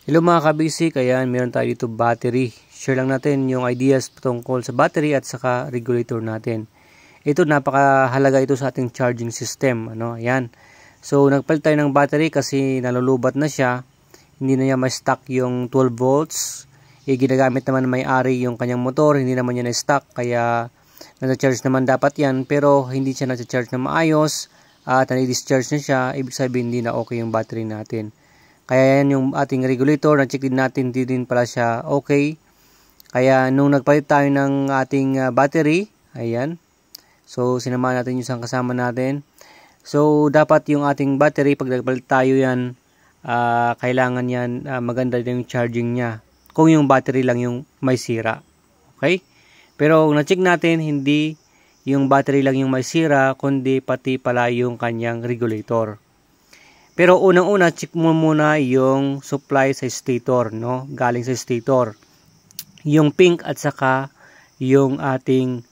Hello mga kabisik, ayan, meron tayo dito battery. Share lang natin yung ideas tungkol sa battery at saka regulator natin. Ito, napakahalaga ito sa ating charging system. Ayan. So, nagpalit tayo ng battery kasi nalulubat na siya. Hindi na niya ma-stock yung 12 volts. Ginagamit naman may-ari yung kanyang motor, hindi naman niya na-stock. Kaya, nasa-charge naman dapat yan. Pero, hindi siya nasa-charge na maayos. At nadi-discharge na siya. Ibig sabihin, hindi na okay yung battery natin. Kaya yan yung ating regulator, na-check din natin, hindi din pala siya okay. Kaya nung nagpalit tayo ng ating battery, ayan. So sinamahan natin yung isang kasama natin. So dapat yung ating battery, pag nagpalit tayo yan, kailangan yan maganda din yung charging niya. Kung yung battery lang yung may sira. Okay? Pero na-check natin, hindi yung battery lang yung may sira, kundi pati pala yung kanyang regulator. Pero unang-una, check mo muna yung supply sa stator, no? Galing sa stator. Yung pink at saka yung ating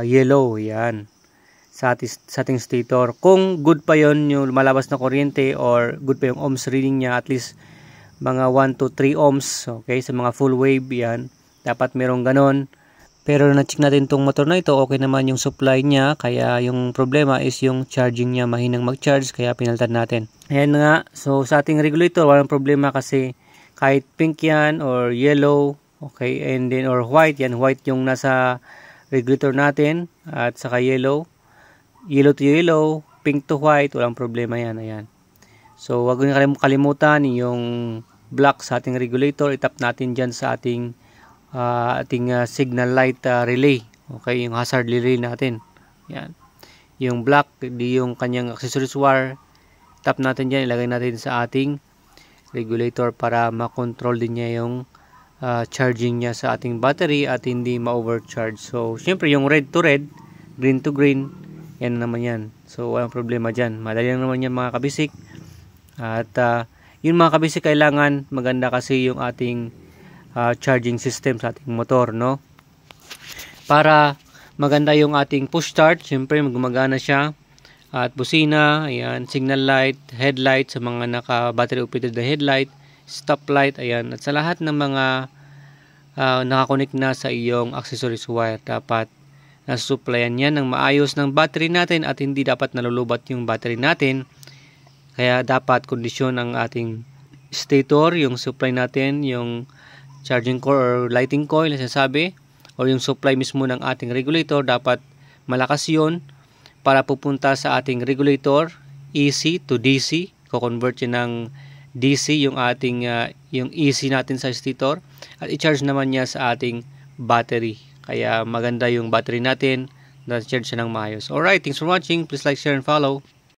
yellow, yan. Sa ating stator. Kung good pa yon yung lumalabas na kuryente or good pa yung ohms reading niya, at least mga 1 to 3 ohms, okay? Sa mga full wave, yan. Dapat merong ganon. Pero na-check natin itong motor na ito, okay naman yung supply niya, kaya yung problema is yung charging niya, mahinang mag-charge, kaya pinalitan natin. Ayan nga, so sa ating regulator, walang problema kasi kahit pink yan or yellow, okay, and then or white, yan, white yung nasa regulator natin, at saka yellow to yellow, pink to white, walang problema yan, ayan. So wag niyo kalimutan yung black sa ating regulator, itap natin dyan sa ating signal light relay, okay, yung hazard relay natin, yan. Yung black, di yung kanyang accessories wire, tap natin dyan, ilagay natin sa ating regulator para makontrol din niya yung charging niya sa ating battery at hindi ma-overcharge. So syempre yung red to red, green to green, yan naman yan. So walang problema dyan, madali lang naman yan mga kabisik. At yun mga kabisik, kailangan maganda kasi yung ating charging system sa ating motor, no? Para maganda yung ating push start, syempre gumagana siya. At busina, ayan, signal light, headlight sa mga naka-battery operated na headlight, stop light, ayan. At sa lahat ng mga nakakonect na sa iyong accessories wire, dapat nasusupplyan yan ng maayos ng battery natin at hindi dapat nalulubat yung battery natin. Kaya dapat kondisyon ang ating stator, yung supply natin, yung charging coil or lighting coil na sinasabi, o yung supply mismo ng ating regulator, dapat malakas yun para pupunta sa ating regulator, AC to DC, ko-convert yun ng DC yung ating yung AC natin sa stator, at i-charge naman niya sa ating battery. Kaya maganda yung battery natin, na-charge siya ng maayos. Alright, thanks for watching. Please like, share, and follow.